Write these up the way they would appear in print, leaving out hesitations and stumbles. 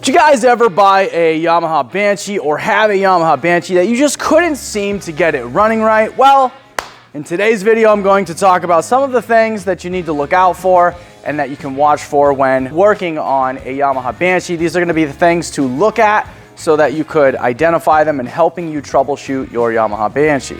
Did you guys ever buy a Yamaha Banshee or have a Yamaha Banshee that you just couldn't seem to get it running right? Well, in today's video, I'm going to talk about some of the things that you need to look out for and that you can watch for when working on a Yamaha Banshee. These are going to be the things to look at so that you could identify them and helping you troubleshoot your Yamaha Banshee.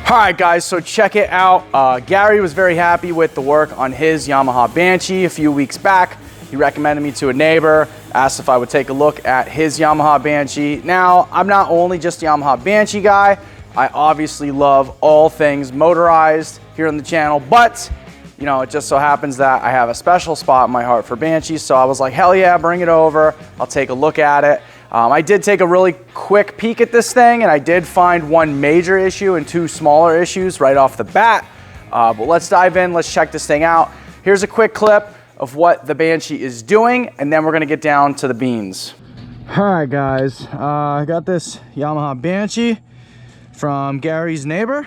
All right, guys, so check it out. Gary was very happy with the work on his Yamaha Banshee a few weeks back. He recommended me to a neighbor, asked if I would take a look at his Yamaha Banshee. Now, I'm not only just a Yamaha Banshee guy, I obviously love all things motorized here on the channel, but you know, it just so happens that I have a special spot in my heart for Banshees, so I was like, hell yeah, bring it over. I'll take a look at it. I did take a really quick peek at this thing, and I did find one major issue and two smaller issues right off the bat. But let's dive in, let's check this thing out. Here's a quick clip of what the Banshee is doing, and then we're gonna get down to the beans. All right, guys, I got this Yamaha Banshee from Gary's neighbor,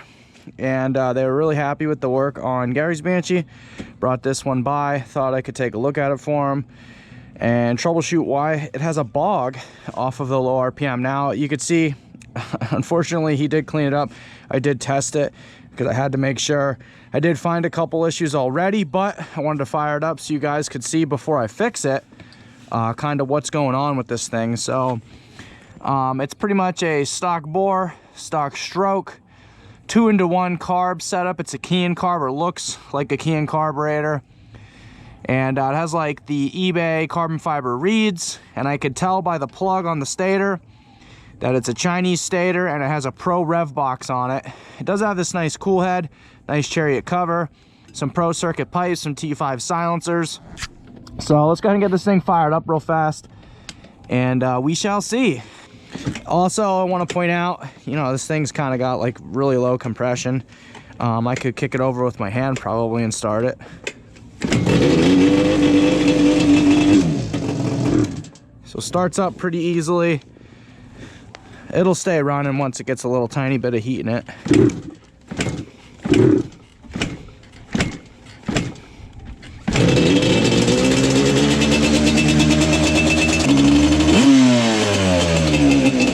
and they were really happy with the work on Gary's Banshee. Brought this one by, thought I could take a look at it for him and troubleshoot why it has a BOG off of the low RPM. Now you could see, unfortunately, he did clean it up. I did test it because I had to make sure. I did find a couple issues already, but I wanted to fire it up so you guys could see before I fix it kind of what's going on with this thing. So it's pretty much a stock bore, stock stroke, 2-into-1 carb setup. It's a Keihin carb, or looks like a Keihin carburetor. And it has like the eBay carbon fiber reeds, and I could tell by the plug on the stator that it's a Chinese stator, and it has a Pro Rev box on it. It does have this nice cool head, nice chariot cover, some Pro Circuit pipes, some T5 silencers. So let's go ahead and get this thing fired up real fast, and we shall see. Also, I want to point out, you know, this thing's kind of got like really low compression. I could kick it over with my hand probably and start it. So starts up pretty easily. It'll stay running once it gets a little tiny bit of heat in it.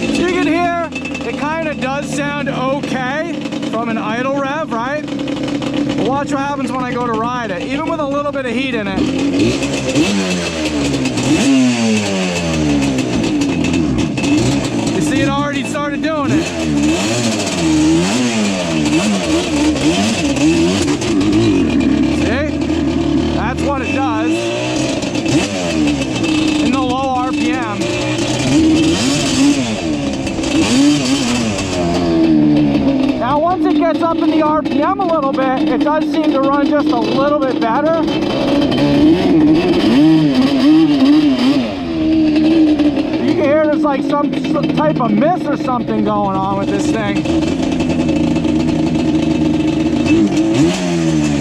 So you can hear it kind of does sound okay from an idle rev, right? But watch what happens when I go to ride it, even with a little bit of heat in it. You see, it already started doing it. See? That's what it does in the low RPM. Now, once it gets up in the RPM a little bit, it does seem to run just a little bit better. You can hear there's like some type of miss or something going on with this thing.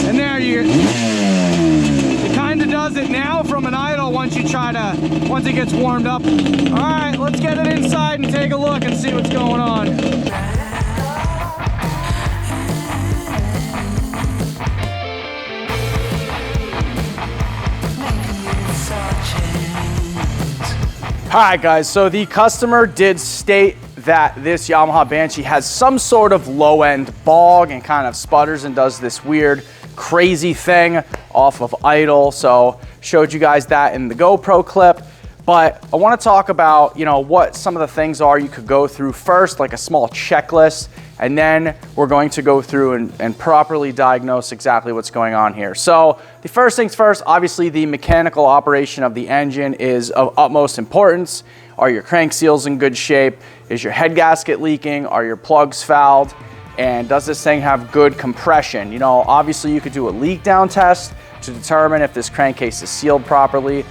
And there it kind of does it now from an idle once it gets warmed up. All right, let's get it inside and take a look and see what's going on. All right, guys, so the customer did state that this Yamaha Banshee has some sort of low-end BOG and kind of sputters and does this weird, crazy thing off of idle. So showed you guys that in the GoPro clip. But I want to talk about, you know, what some of the things are you could go through first, like a small checklist, and then we're going to go through and properly diagnose exactly what's going on here. So the first things first, obviously the mechanical operation of the engine is of utmost importance. Are your crank seals in good shape? Is your head gasket leaking? Are your plugs fouled? And does this thing have good compression? You know, obviously you could do a leak down test to determine if this crankcase is sealed properly.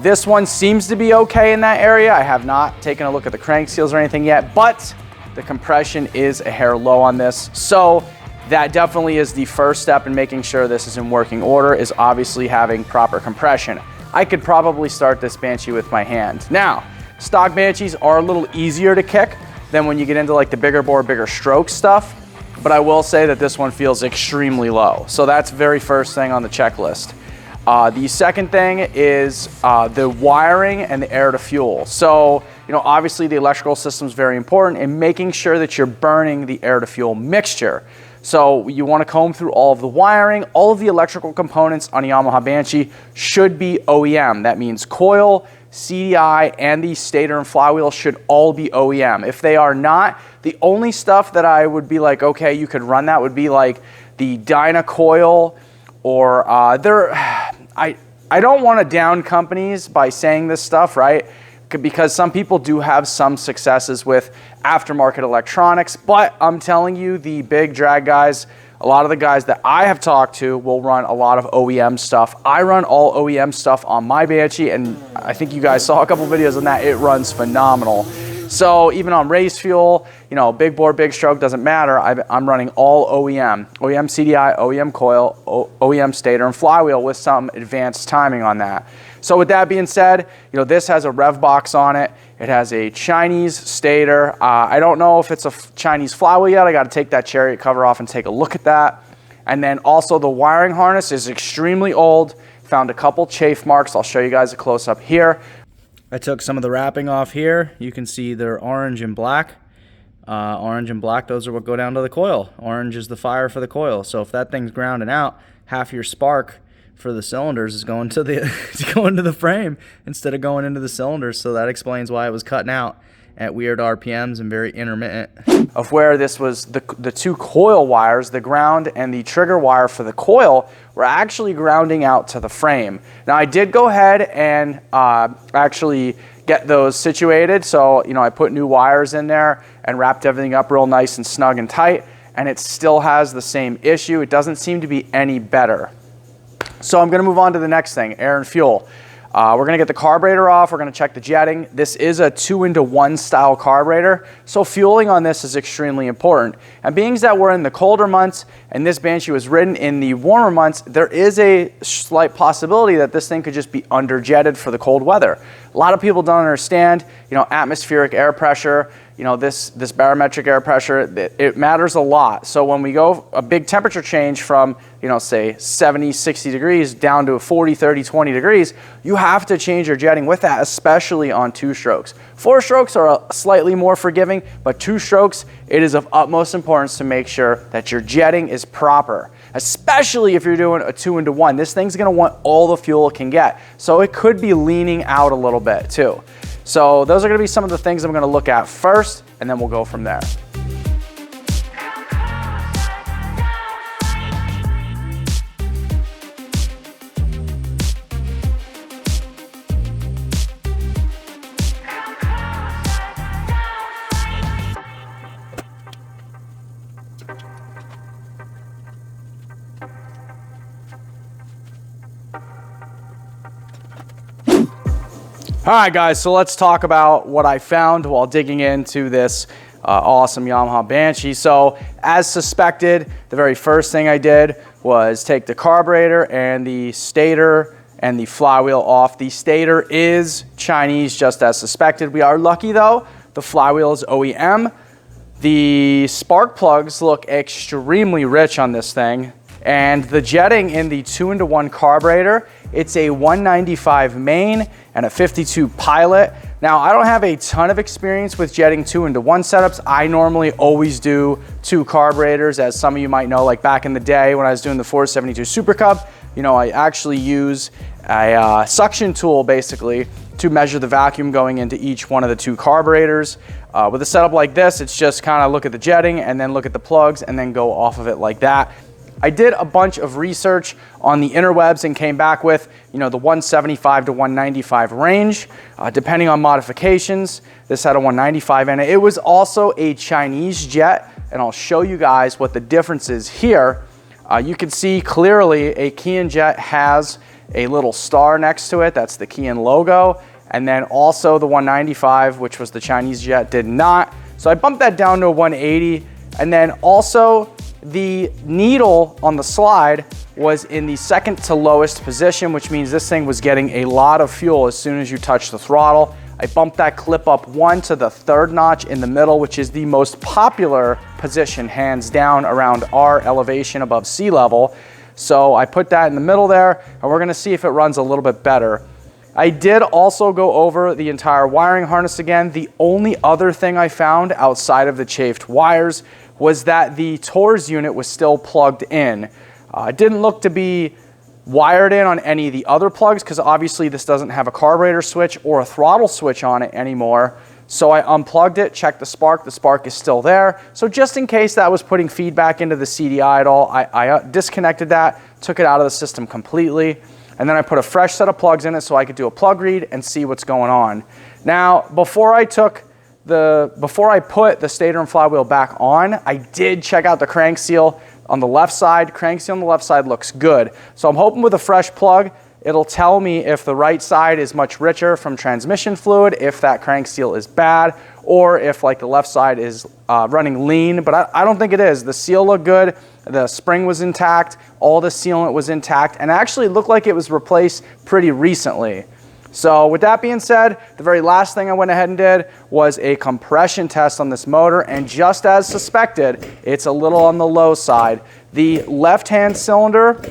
This one seems to be okay in that area. I have not taken a look at the crank seals or anything yet, but the compression is a hair low on this. So that definitely is the first step in making sure this is in working order, is obviously having proper compression. I could probably start this Banshee with my hand. Now, stock Banshees are a little easier to kick. than when you get into like the bigger bore, bigger stroke stuff. But I will say that this one feels extremely low. So that's very first thing on the checklist. The second thing is the wiring and the air to fuel. So, you know, obviously the electrical system is very important in making sure that you're burning the air to fuel mixture. So you want to comb through all of the wiring. All of the electrical components on a Yamaha Banshee should be OEM. That means coil, CDI, and the stator and flywheel should all be OEM. If they are not, the only stuff that I would be like, okay, you could run that would be like the Dyna coil, or I don't want to down companies by saying this stuff, right? Because some people do have some successes with aftermarket electronics, but I'm telling you, the big drag guys, a lot of the guys that I have talked to will run a lot of OEM stuff. I run all OEM stuff on my Banshee, and I think you guys saw a couple videos on that. It runs phenomenal. So even on race fuel, you know, big bore, big stroke, doesn't matter. I'm running all OEM. OEM CDI, OEM coil, OEM stator, and flywheel with some advanced timing on that. So with that being said, you know, this has a rev box on it. It has a Chinese stator. I don't know if it's a Chinese flywheel yet. I got to take that chariot cover off and take a look at that. And then also the wiring harness is extremely old. Found a couple chafe marks. I'll show you guys a close up here. I took some of the wrapping off here. You can see they're orange and black. Orange and black, those are what go down to the coil. Orange is the fire for the coil. So if that thing's grounding out, half your spark for the cylinders is going to the frame instead of going into the cylinders. So that explains why it was cutting out at weird RPMs and very intermittent. Of where this was the two coil wires, the ground and the trigger wire for the coil, were actually grounding out to the frame. Now I did go ahead and actually get those situated. So, you know, I put new wires in there and wrapped everything up real nice and snug and tight, and it still has the same issue. It doesn't seem to be any better. So I'm gonna move on to the next thing, air and fuel. We're gonna get the carburetor off, we're gonna check the jetting. This is a 2-into-1 style carburetor, so fueling on this is extremely important. And being that we're in the colder months and this Banshee was ridden in the warmer months, there is a slight possibility that this thing could just be under-jetted for the cold weather. A lot of people don't understand, you know, atmospheric air pressure, you know, this barometric air pressure, it matters a lot. So when we go a big temperature change from, you know, say 70, 60 degrees down to 40, 30, 20 degrees, you have to change your jetting with that, especially on 2 strokes. 4 strokes are slightly more forgiving, but 2 strokes, it is of utmost importance to make sure that your jetting is proper, especially if you're doing a 2-into-1. This thing's gonna want all the fuel it can get. So it could be leaning out a little bit too. So those are gonna be some of the things I'm gonna look at first, and then we'll go from there. All right, guys, so let's talk about what I found while digging into this awesome Yamaha Banshee. So as suspected, the very first thing I did was take the carburetor and the stator and the flywheel off. The stator is Chinese, just as suspected. We are lucky though, the flywheel is OEM. The spark plugs look extremely rich on this thing. And the jetting in the 2-into-1 carburetor, it's a 195 main and a 52 pilot. Now, I don't have a ton of experience with jetting 2-into-1 setups. I normally always do 2 carburetors, as some of you might know, like back in the day when I was doing the 472 Super Cub, you know, I actually use a suction tool basically to measure the vacuum going into each one of the 2 carburetors. With a setup like this, it's just kind of look at the jetting and then look at the plugs and then go off of it like that. I did a bunch of research on the interwebs and came back with, you know, the 175 to 195 range, depending on modifications. This had a 195 in it. It was also a Chinese jet, and I'll show you guys what the difference is here. You can see clearly a Kian jet has a little star next to it. That's the Kian logo. And then also the 195, which was the Chinese jet, did not. So I bumped that down to a 180. And then also, the needle on the slide was in the second to lowest position, which means this thing was getting a lot of fuel as soon as you touch the throttle. I bumped that clip up 1 to the 3rd notch in the middle, which is the most popular position, hands down, around our elevation above sea level. So I put that in the middle there, and we're gonna see if it runs a little bit better. I did also go over the entire wiring harness again. The only other thing I found outside of the chafed wires was that the TOURNE unit was still plugged in. It didn't look to be wired in on any of the other plugs because obviously this doesn't have a carburetor switch or a throttle switch on it anymore. So I unplugged it, checked the spark is still there. So just in case that was putting feedback into the CDI at all, I disconnected that, took it out of the system completely, and then I put a fresh set of plugs in it so I could do a plug read and see what's going on. Now, before I put the stator and flywheel back on, I did check out the crank seal on the left side. Crank seal on the left side looks good. So I'm hoping with a fresh plug, it'll tell me if the right side is much richer from transmission fluid, if that crank seal is bad, or if like the left side is running lean, but I don't think it is. The seal looked good, the spring was intact, all the sealant was intact, and actually looked like it was replaced pretty recently. So with that being said, the very last thing I went ahead and did was a compression test on this motor, and just as suspected, it's a little on the low side. The left-hand cylinder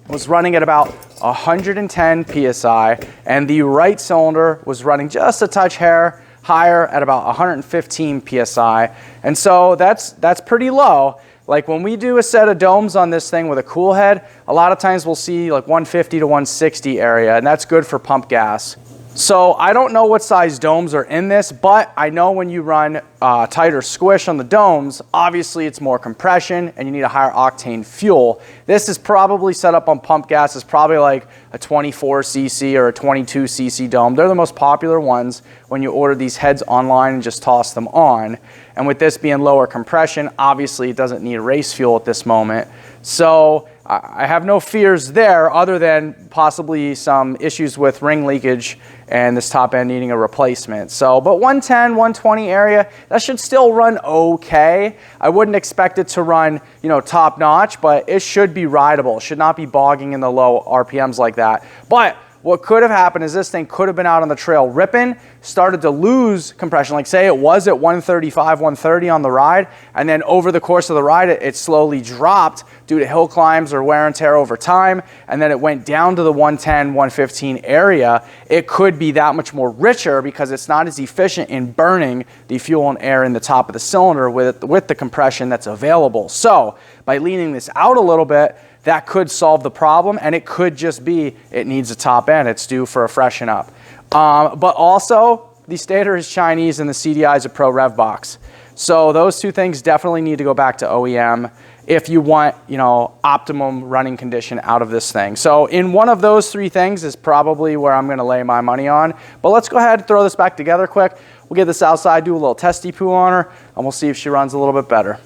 was running at about 110 PSI, and the right cylinder was running just a touch higher at about 115 PSI. And so that's pretty low. Like when we do a set of domes on this thing with a cool head, a lot of times we'll see like 150 to 160 area, and that's good for pump gas. So I don't know what size domes are in this, but I know when you run tighter squish on the domes, obviously it's more compression and you need a higher octane fuel. This is probably set up on pump gas. It's probably like a 24 cc or a 22 cc dome. They're the most popular ones when you order these heads online and just toss them on. And with this being lower compression, obviously it doesn't need race fuel at this moment. So I have no fears there other than possibly some issues with ring leakage and this top end needing a replacement. So, but 110, 120 area, that should still run okay. I wouldn't expect it to run, you know, top notch, but it should be rideable. It should not be bogging in the low RPMs like that. But what could have happened is this thing could have been out on the trail ripping, started to lose compression. Like say it was at 135, 130 on the ride, and then over the course of the ride, it slowly dropped due to hill climbs or wear and tear over time, and then it went down to the 110, 115 area. It could be that much more richer because it's not as efficient in burning the fuel and air in the top of the cylinder with the compression that's available. So by leaning this out a little bit, that could solve the problem, and it could just be it needs a top end. It's due for a freshen up. But also, the stator is Chinese and the CDI is a Pro Rev box. So those two things definitely need to go back to OEM if you want, you know, optimum running condition out of this thing. So in one of those three things is probably where I'm gonna lay my money on. But let's go ahead and throw this back together quick. We'll get this outside, do a little testy poo on her, and we'll see if she runs a little bit better.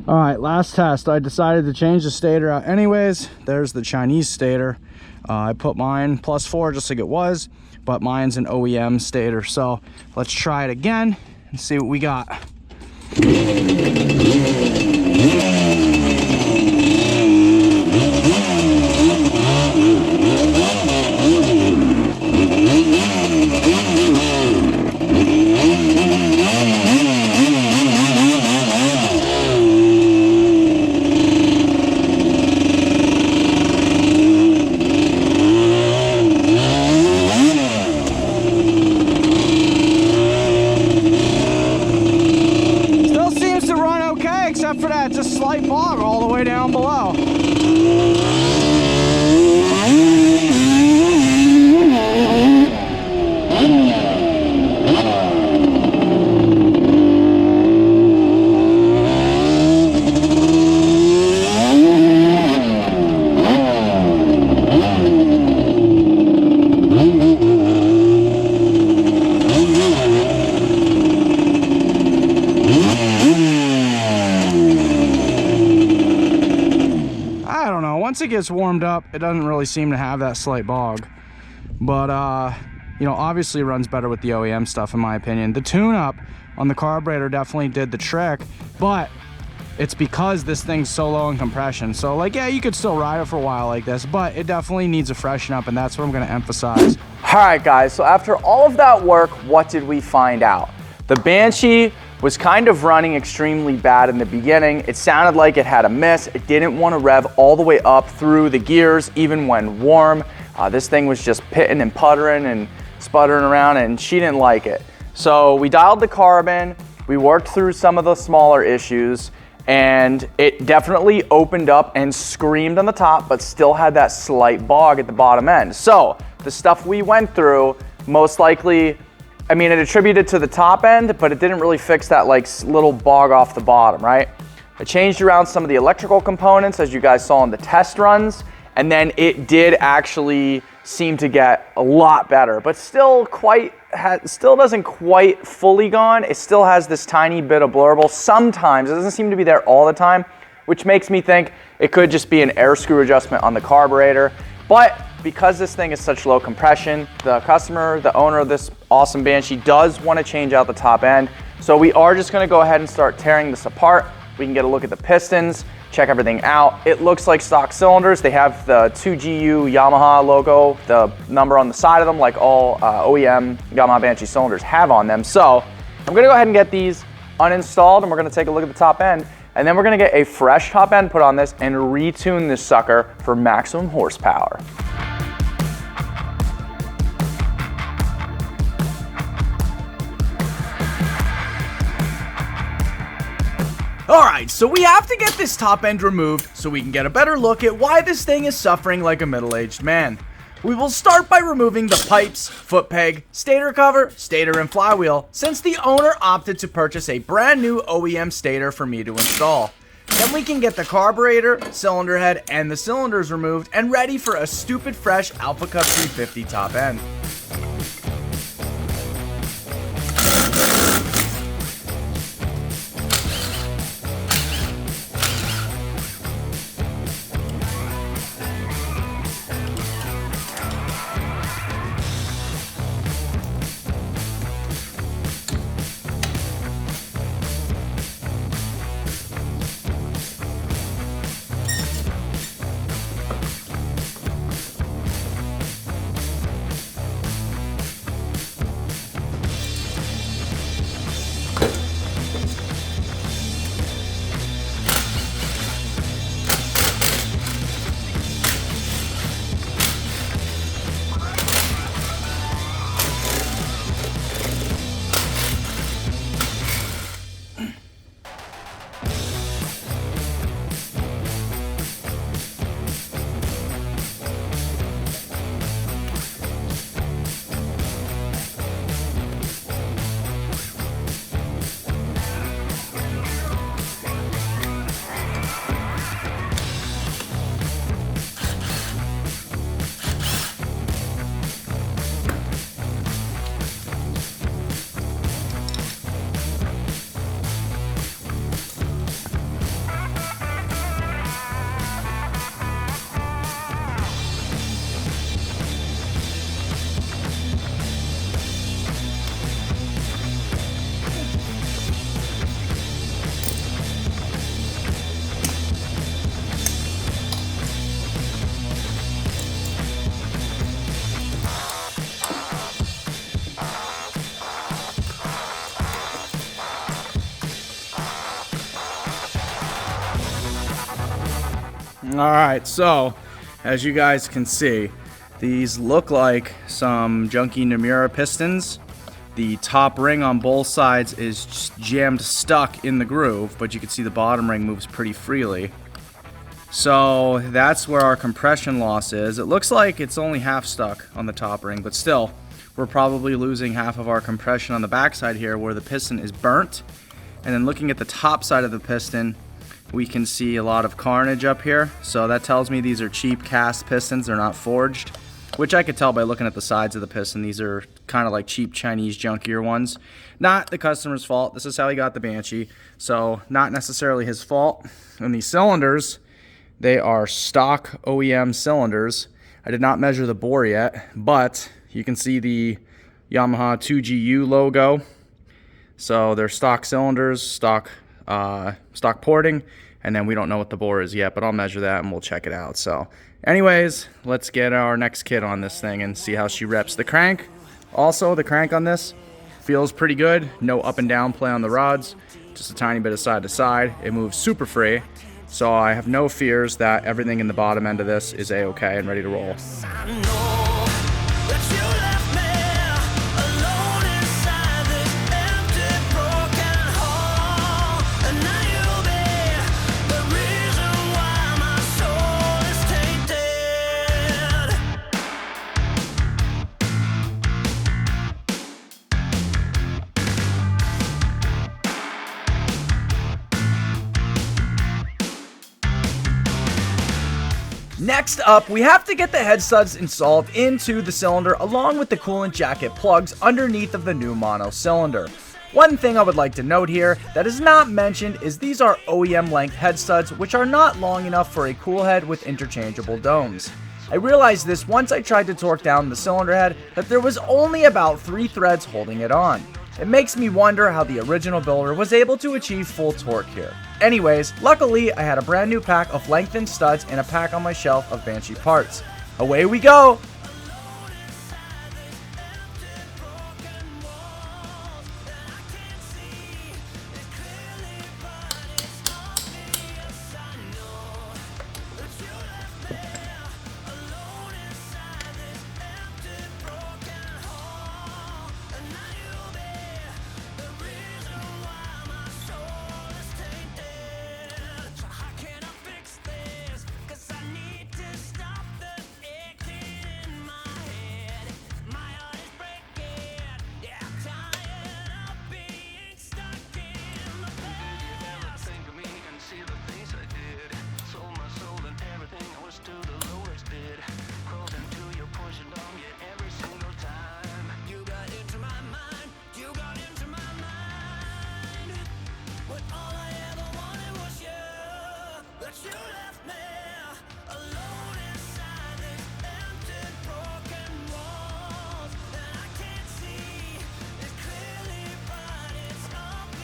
All right, last test. I decided to change the stator out anyways. There's the Chinese stator. I put mine +4 just like it was, but mine's an OEM stator. So let's try it again and see what we got. For that just slight bog all the way down below. Once it gets warmed up, it doesn't really seem to have that slight bog, but you know, obviously it runs better with the OEM stuff in my opinion. The tune-up on the carburetor definitely did the trick, but it's because this thing's so low in compression. So like, yeah, you could still ride it for a while like this, but it definitely needs a freshen up, and that's what I'm gonna emphasize. All right, guys, so after all of that work, what did we find out? The Banshee was kind of running extremely bad in the beginning. It sounded like it had a miss. It didn't want to rev all the way up through the gears, even when warm. This thing was just pitting and puttering and sputtering around, and she didn't like it. So we dialed the carbon, we worked through some of the smaller issues, and it definitely opened up and screamed on the top, but still had that slight bog at the bottom end. So the stuff we went through, most likely, I mean, it attributed to the top end, but it didn't really fix that like little bog off the bottom, right? I changed around some of the electrical components, as you guys saw in the test runs, and then it did actually seem to get a lot better, but still doesn't quite fully gone. It still has this tiny bit of blurble sometimes. It doesn't seem to be there all the time, which makes me think it could just be an air screw adjustment on the carburetor. But because this thing is such low compression, the customer, the owner of this awesome Banshee, does want to change out the top end. So we are just going to go ahead and start tearing this apart. We can get a look at the pistons, check everything out. It looks like stock cylinders. They have the 2GU Yamaha logo, the number on the side of them, like all OEM Yamaha Banshee cylinders have on them. So I'm going to go ahead and get these uninstalled, and we're going to take a look at the top end. And then we're going to get a fresh top end put on this and retune this sucker for maximum horsepower. Alright, so we have to get this top end removed so we can get a better look at why this thing is suffering like a middle-aged man. We will start by removing the pipes, foot peg, stator cover, stator and flywheel, since the owner opted to purchase a brand new OEM stator for me to install. Then we can get the carburetor, cylinder head, and the cylinders removed and ready for a stupid fresh Alpha Cup 350 top end. All right, so as you guys can see, these look like some junky Nomura pistons. The top ring on both sides is just jammed stuck in the groove, but you can see the bottom ring moves pretty freely. So that's where our compression loss is. It looks like it's only half stuck on the top ring, but still, we're probably losing half of our compression on the backside here where the piston is burnt. And then looking at the top side of the piston, we can see a lot of carnage up here. So that tells me these are cheap cast pistons, they're not forged, which I could tell by looking at the sides of the piston. These are kind of like cheap Chinese junkier ones. Not the customer's fault. This is how he got the Banshee, so not necessarily his fault. And these cylinders, they are stock OEM cylinders. I did not measure the bore yet, but you can see the Yamaha 2GU logo. So they're stock cylinders, stock stock porting, and then we don't know what the bore is yet, but I'll measure that and we'll check it out. So anyways, let's get our next kid on this thing and see how she reps. The crank, also the crank on this feels pretty good. No up and down play on the rods, just a tiny bit of side to side. It moves super free, so I have no fears that everything in the bottom end of this is a-okay and ready to roll. Next up, we have to get the head studs installed into the cylinder along with the coolant jacket plugs underneath of the new mono cylinder. One thing I would like to note here that is not mentioned is these are OEM length head studs, which are not long enough for a cool head with interchangeable domes. I realized this once I tried to torque down the cylinder head that there was only about 3 threads holding it on. It makes me wonder how the original builder was able to achieve full torque here. Anyways, luckily I had a brand new pack of lengthened studs and a pack on my shelf of Banshee parts. Away we go!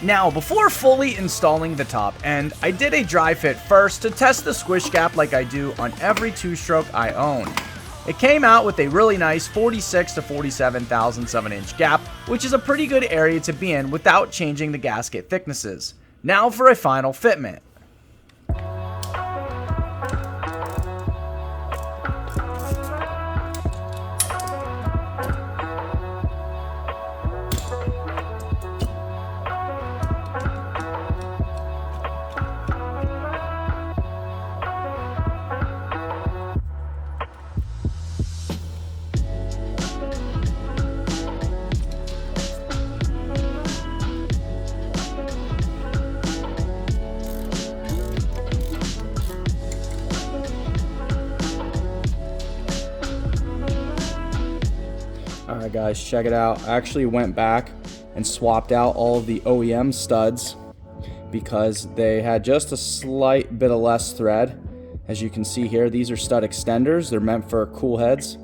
Now, before fully installing the top end, I did a dry fit first to test the squish gap like I do on every 2-stroke I own. It came out with a really nice 46 to 47 thousandths of an inch gap, which is a pretty good area to be in without changing the gasket thicknesses. Now for a final fitment. Alright guys, check it out. I actually went back and swapped out all of the OEM studs because they had just a slight bit of less thread. As you can see here, these are stud extenders. They're meant for cool heads.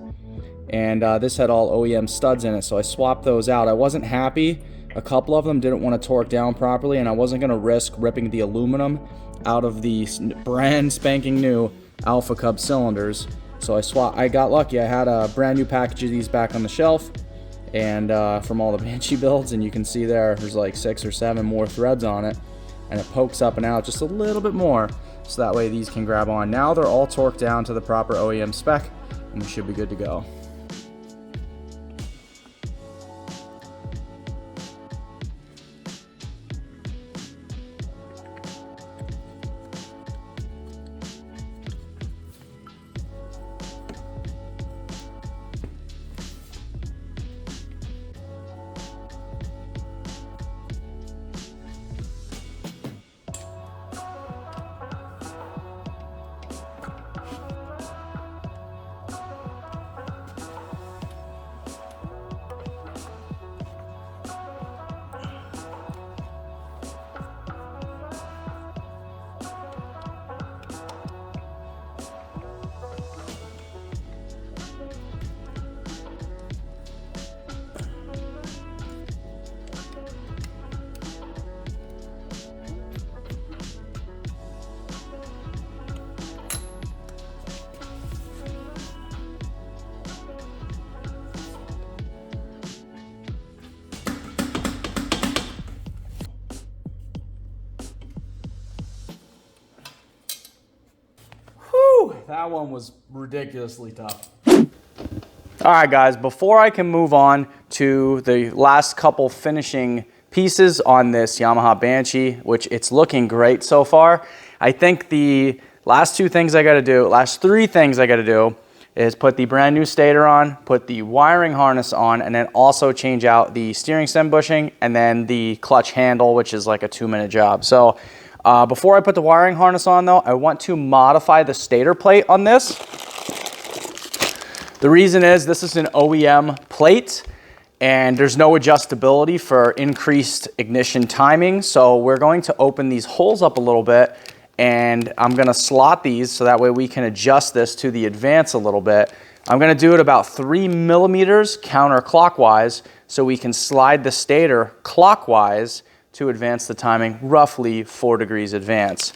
And this had all OEM studs in it, so I swapped those out. I wasn't happy. A couple of them didn't want to torque down properly, and I wasn't going to risk ripping the aluminum out of the brand spanking new Alpha Cub cylinders. So I got lucky. I had a brand new package of these back on the shelf, and from all the Banshee builds, and you can see there's like 6 or 7 more threads on it, and it pokes up and out just a little bit more, so that way these can grab on. Now they're all torqued down to the proper OEM spec, and we should be good to go. that one was ridiculously tough. All right, guys, before I can move on to the last couple finishing pieces on this Yamaha Banshee, which it's looking great so far, I think the last three things I gotta do is put the brand new stator on, put the wiring harness on, and then also change out the steering stem bushing and then the clutch handle, which is like a 2-minute job. So before I put the wiring harness on though, I want to modify the stator plate on this. The reason is this is an OEM plate and there's no adjustability for increased ignition timing. So we're going to open these holes up a little bit and I'm gonna slot these so that way we can adjust this to the advance a little bit. I'm gonna do it about 3 millimeters counterclockwise so we can slide the stator clockwise to advance the timing roughly 4 degrees advance.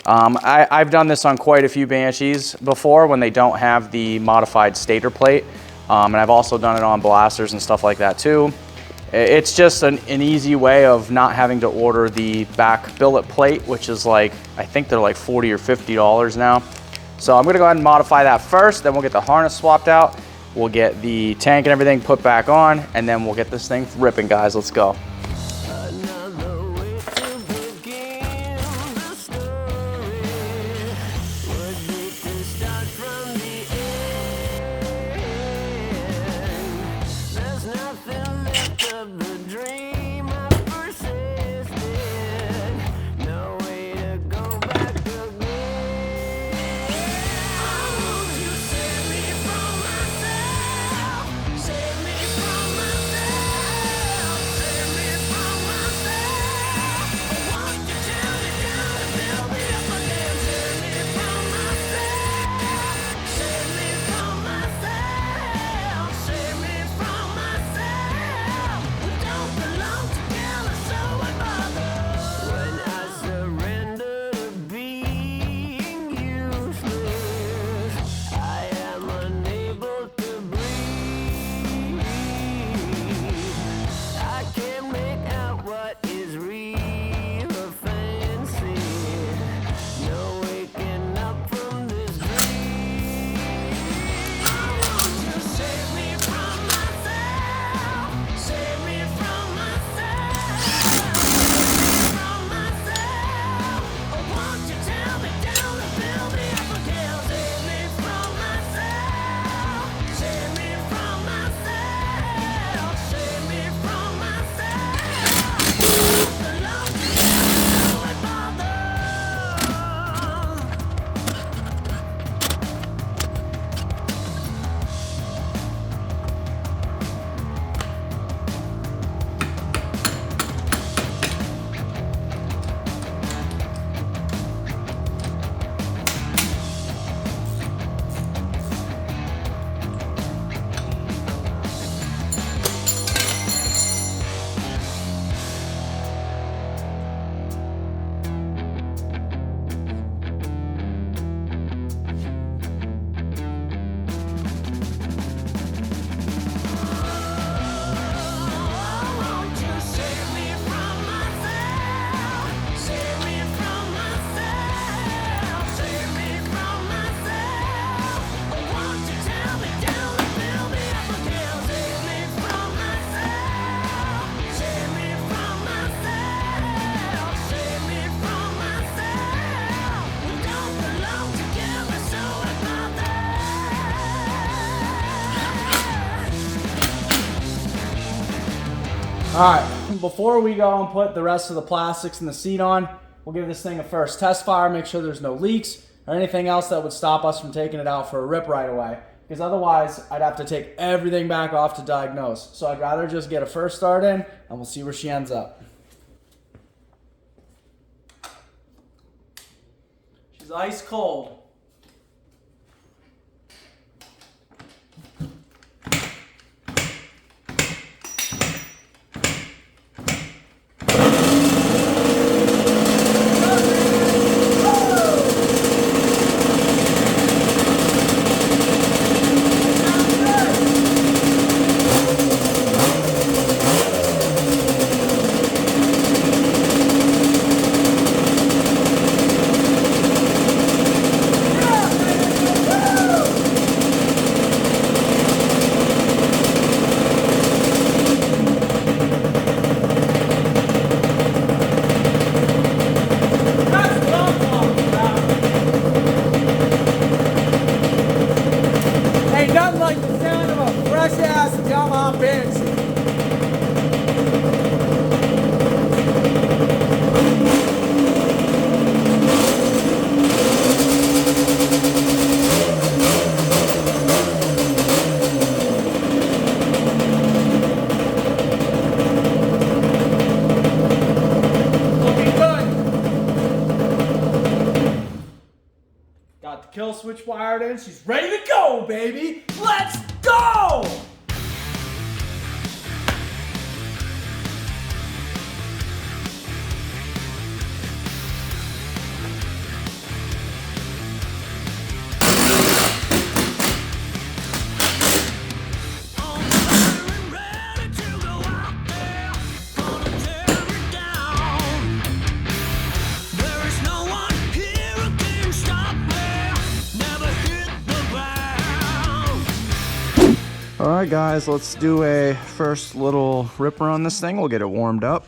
I've done this on quite a few Banshees before when they don't have the modified stator plate. And I've also done it on blasters and stuff like that too. It's just an easy way of not having to order the back billet plate, which is like, I think they're like $40 or $50 now. So I'm gonna go ahead and modify that first, then we'll get the harness swapped out, we'll get the tank and everything put back on, and then we'll get this thing ripping, guys. Let's go. All right, before we go and put the rest of the plastics and the seat on, we'll give this thing a first test fire, make sure there's no leaks or anything else that would stop us from taking it out for a rip right away. Because otherwise, I'd have to take everything back off to diagnose. So I'd rather just get a first start in, and we'll see where she ends up. She's ice cold. Got the kill switch wired in. She's ready to go, baby. Let's go! All right, guys, let's do a first little ripper on this thing. We'll get it warmed up,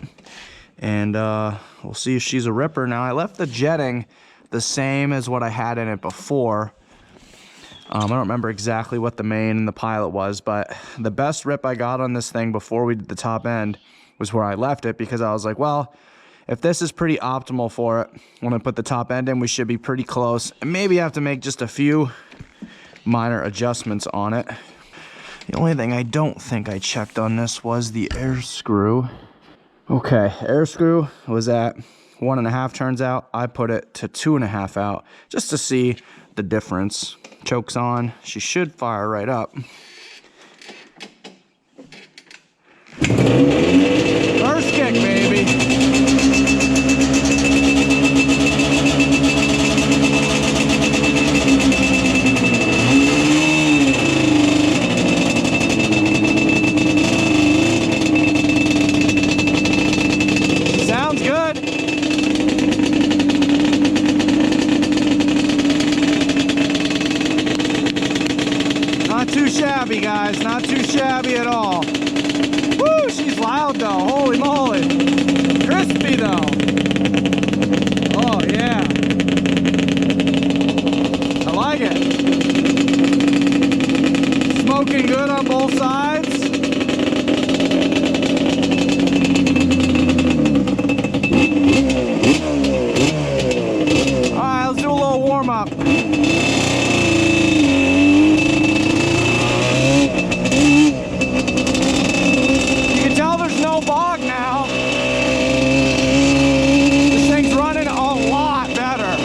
and we'll see if she's a ripper. Now, I left the jetting the same as what I had in it before. I don't remember exactly what the main and the pilot was, but the best rip I got on this thing before we did the top end was where I left it, because I was like, well, if this is pretty optimal for it, when I put the top end in, we should be pretty close, and maybe have to make just a few minor adjustments on it. The only thing I don't think I checked on this was the air screw. Okay, air screw was at 1.5 turns out. I put it to 2.5 out just to see the difference. Choke's on. She should fire right up. First kick, baby. Guys, not too shabby at all. Woo, she's loud though. Holy moly. Crispy though. Oh yeah. I like it. Smoking good on both sides. All right, let's do a little warm up. BOG now. This thing's running a lot better.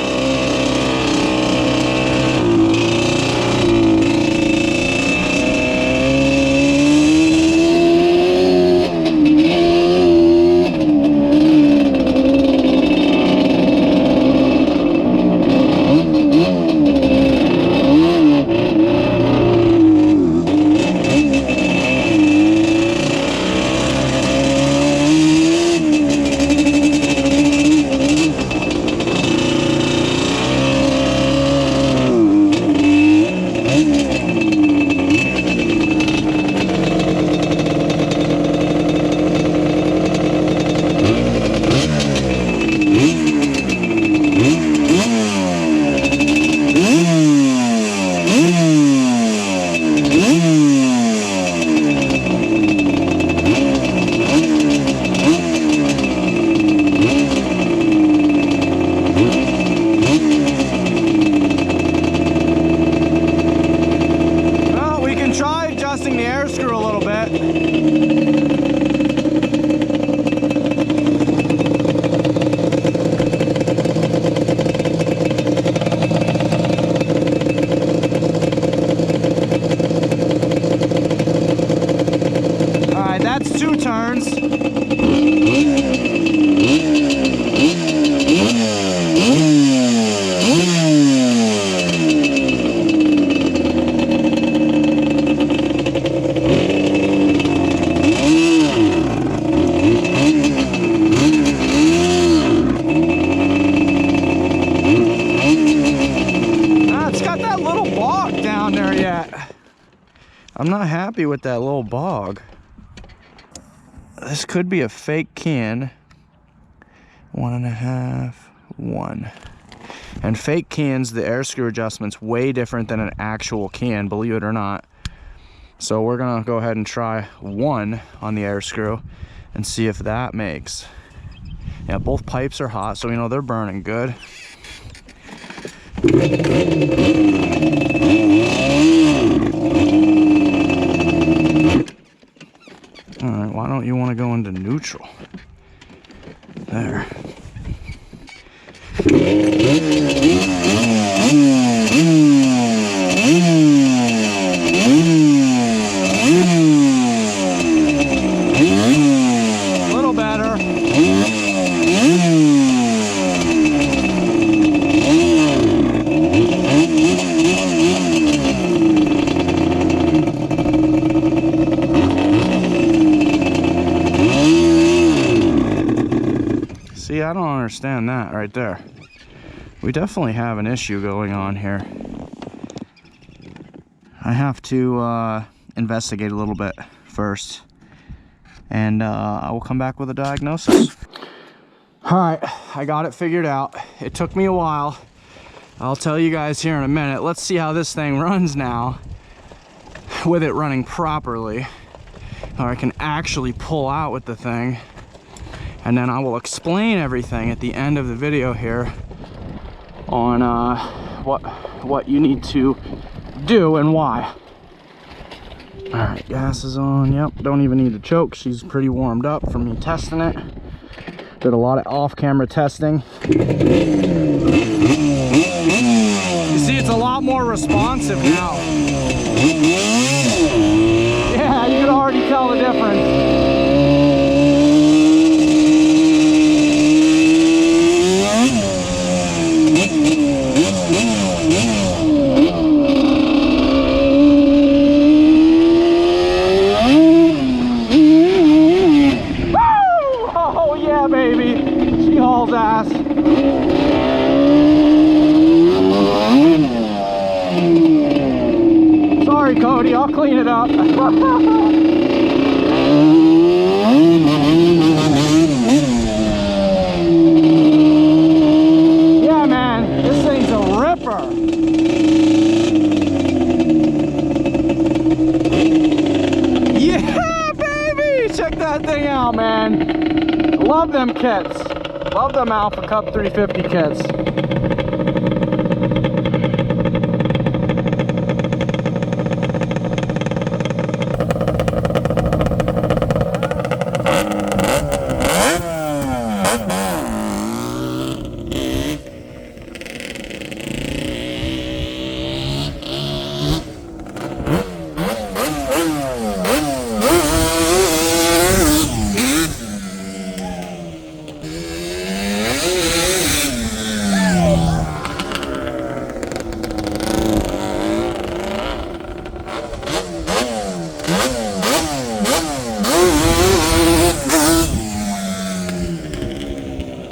I'm not happy with that little BOG. This could be a fake can. 1.5, 1. And fake cans, the air screw adjustment's way different than an actual can, believe it or not. So we're gonna go ahead and try 1 on the air screw and see if that makes. Yeah, both pipes are hot, so we know they're burning good. All right, why don't you want to go into neutral? There. understand that right there. We definitely have an issue going on here. I have to investigate a little bit first, and I will come back with a diagnosis. All right, I got it figured out. It took me a while. I'll tell you guys here in a minute. Let's see how this thing runs now with it running properly, or I can actually pull out with the thing, and then I will explain everything at the end of the video here on what you need to do and why. All right, gas is on. Yep, don't even need to choke. She's pretty warmed up from me testing it. Did a lot of off-camera testing. You see, it's a lot more responsive now. Yeah, you can already tell the difference. Ass. Sorry, Cody, I'll clean it up. Yeah, man, this thing's a ripper. Yeah, baby, check that thing out, man. Love them kits. Love them Alpha Cup 350 kits.